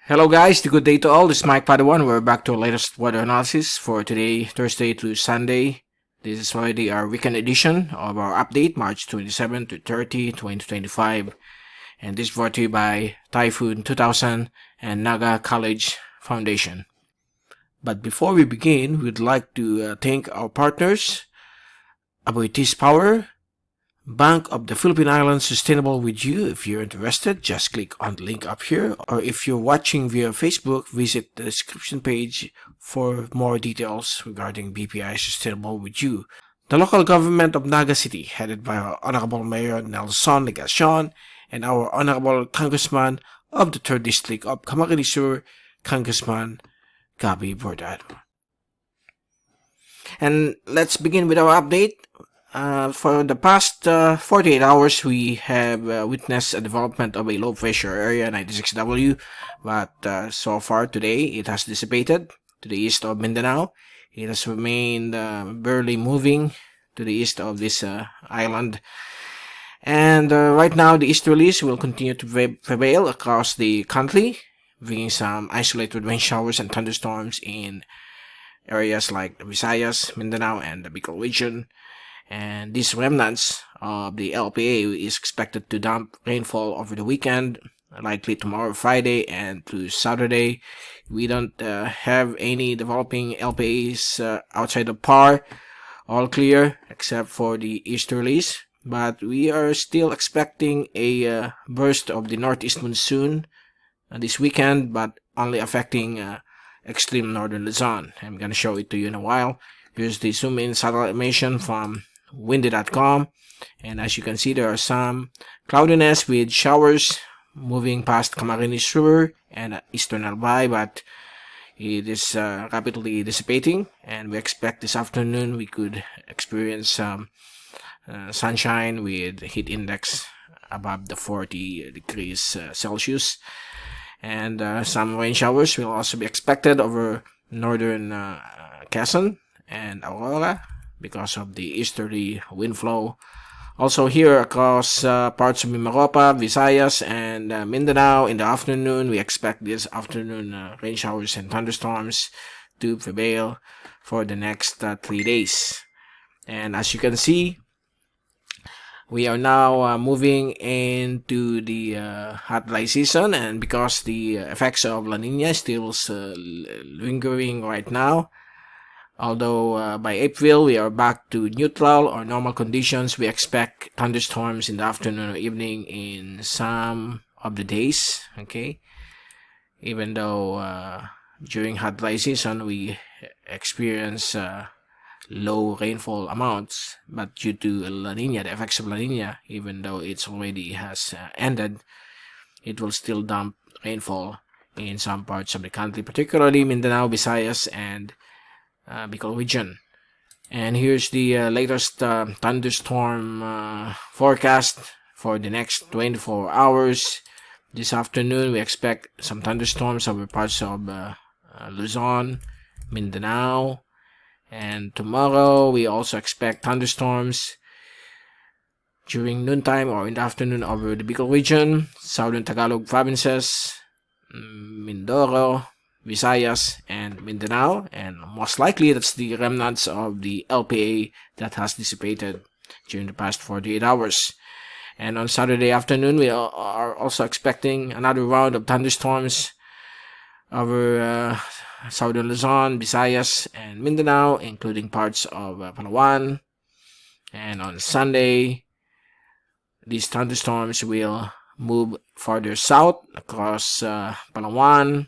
Hello guys, good day to all. This is Mike Padua. We're back to our latest weather analysis for today, Thursday to Sunday. This is already our weekend edition of our update, March 27 to 30, 2025. And this is brought to you by Typhoon2000 and Naga College Foundation. But before we begin, we'd like to thank our partners, Aboitiz Power, Bank of the Philippine Islands Sustainable with You. If you're interested, just click on the link up here. Or if you're watching via Facebook, visit the description page for more details regarding BPI Sustainable with You. The local government of Naga City, headed by our Honorable Mayor Nelson Legacion and our Honorable Congressman of the 3rd District of Camarines Sur, Congressman Gabi Bordado. And let's begin with our update. For the past 48 hours, we have witnessed a development of a low pressure area 96W, but so far today it has dissipated to the east of Mindanao. It has remained barely moving to the east of this island. And right now, the Easterlies will continue to prevail across the country, bringing some isolated rain showers and thunderstorms in areas like the Visayas, Mindanao, and the Bicol region. And these remnants of the LPA is expected to dump rainfall over the weekend, likely tomorrow, Friday, and to Saturday. We don't have any developing LPAs outside of PAR, all clear except for the Easterlies. But we are still expecting a burst of the northeast monsoon this weekend, but only affecting extreme northern Luzon. I'm going to show it to you in a while. Here's the zoom-in satellite animation from windy.com, and as you can see, there are some cloudiness with showers moving past Camarines Sur and Eastern Albay, but it is rapidly dissipating, and we expect this afternoon we could experience some sunshine with heat index above the 40 degrees Celsius, and some rain showers will also be expected over northern Quezon and Aurora because of the easterly wind flow. Also here across parts of Mimaropa, Visayas, and Mindanao in the afternoon, we expect this afternoon rain showers and thunderstorms to prevail for the next 3 days. And as you can see, we are now moving into the hot dry season, and because the effects of La Nina is still lingering right now, although by April we are back to neutral or normal conditions, we expect thunderstorms in the afternoon or evening in some of the days, okay? Even though during hot dry season we experience low rainfall amounts, but due to La Nina, the effects of La Nina, even though it's already has ended, it will still dump rainfall in some parts of the country, particularly Mindanao, Visayas, and Bicol region. And here's the latest thunderstorm forecast for the next 24 hours. This afternoon we expect some thunderstorms over parts of Luzon, Mindanao, and tomorrow we also expect thunderstorms during noontime or in the afternoon over the Bicol region, southern Tagalog provinces, Mindoro, Visayas, and Mindanao, and most likely that's the remnants of the LPA that has dissipated during the past 48 hours. And on Saturday afternoon, we are also expecting another round of thunderstorms over southern Luzon, Visayas, and Mindanao, including parts of Palawan. And on Sunday, these thunderstorms will move farther south across Palawan,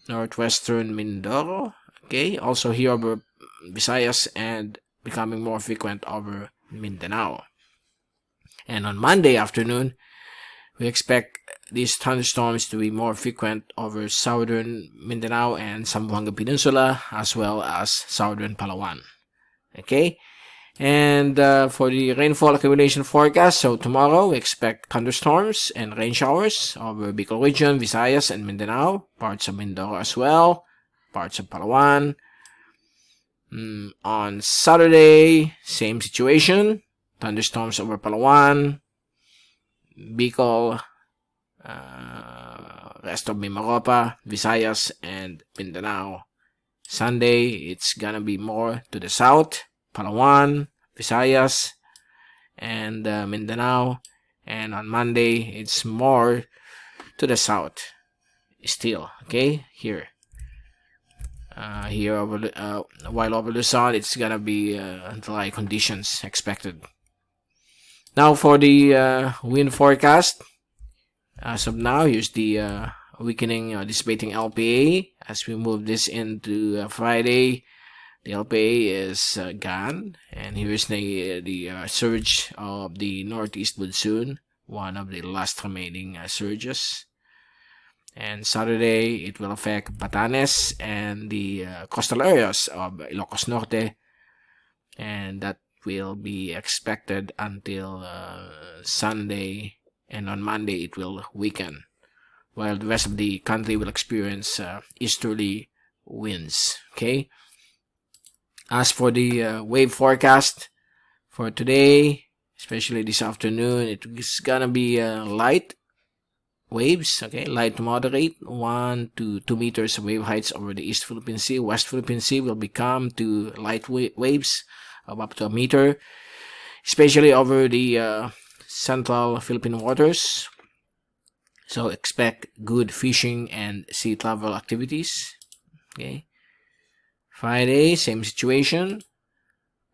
northwestern Mindoro, okay, also here over Visayas, and becoming more frequent over Mindanao. And on Monday afternoon, we expect these thunderstorms to be more frequent over southern Mindanao and Zamboanga Peninsula, as well as southern Palawan, okay. And for the rainfall accumulation forecast, so tomorrow we expect thunderstorms and rain showers over Bicol region, Visayas, and Mindanao, parts of Mindoro as well, parts of Palawan. On Saturday, same situation, thunderstorms over Palawan, Bicol, rest of Mimaropa, Visayas, and Mindanao. Sunday, it's gonna be more to the south, Palawan, Visayas, and Mindanao. And on Monday, it's more to the south still, okay, here. Here over while over Luzon, it's gonna be dry conditions expected. Now for the wind forecast. As of now, here's the weakening dissipating LPA. As we move this into Friday, the LPA is gone, and here's the surge of the northeast monsoon, one of the last remaining surges. And Saturday, it will affect Batanes and the coastal areas of Ilocos Norte, and that will be expected until Sunday, and on Monday it will weaken, while the rest of the country will experience easterly winds. Okay. As for the wave forecast for today, especially this afternoon, it's gonna be light waves, okay, light to moderate, 1 to 2 meters of wave heights over the East Philippine Sea. West Philippine Sea will become to light waves of up to a meter, especially over the central Philippine waters. So expect good fishing and sea travel activities. Okay. Friday, same situation,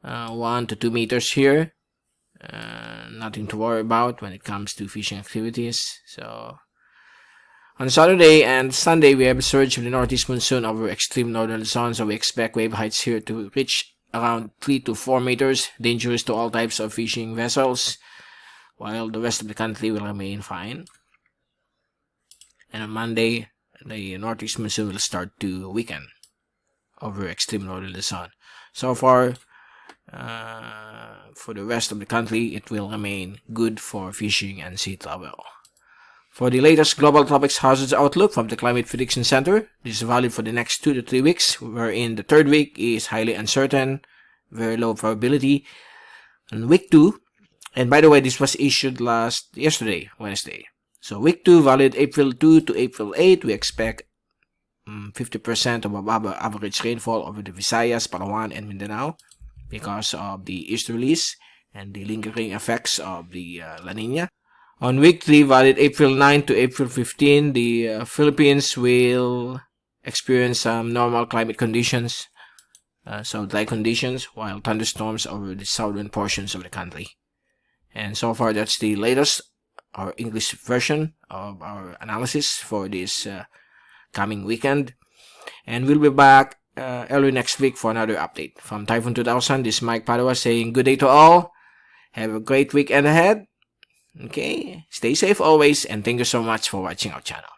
1 to 2 meters here. Nothing to worry about when it comes to fishing activities. So on Saturday and Sunday, we have a surge of the northeast monsoon over extreme northern Luzon, so we expect wave heights here to reach around 3 to 4 meters, dangerous to all types of fishing vessels, while the rest of the country will remain fine. And on Monday, the northeast monsoon will start to weaken over extreme northern Luzon. So far, for the rest of the country, it will remain good for fishing and sea travel. For the latest global tropics hazards outlook from the Climate Prediction Center, this is valid for the next 2 to 3 weeks, wherein the third week is highly uncertain, very low probability. And week 2, and by the way, this was issued yesterday, Wednesday. So week 2, valid April 2 to April 8, we expect 50% of above average rainfall over the Visayas, Palawan, and Mindanao because of the Easterlies and the lingering effects of the La Nina. On week 3, valid April 9 to April 15, the Philippines will experience some normal climate conditions, so dry conditions, while thunderstorms over the southern portions of the country. And so far, that's the latest, our English version of our analysis for this coming weekend. And we'll be back early next week for another update. From Typhoon2000, this is Mike Padua saying good day to all. Have a great weekend ahead. Okay, stay safe always, and thank you so much for watching our channel.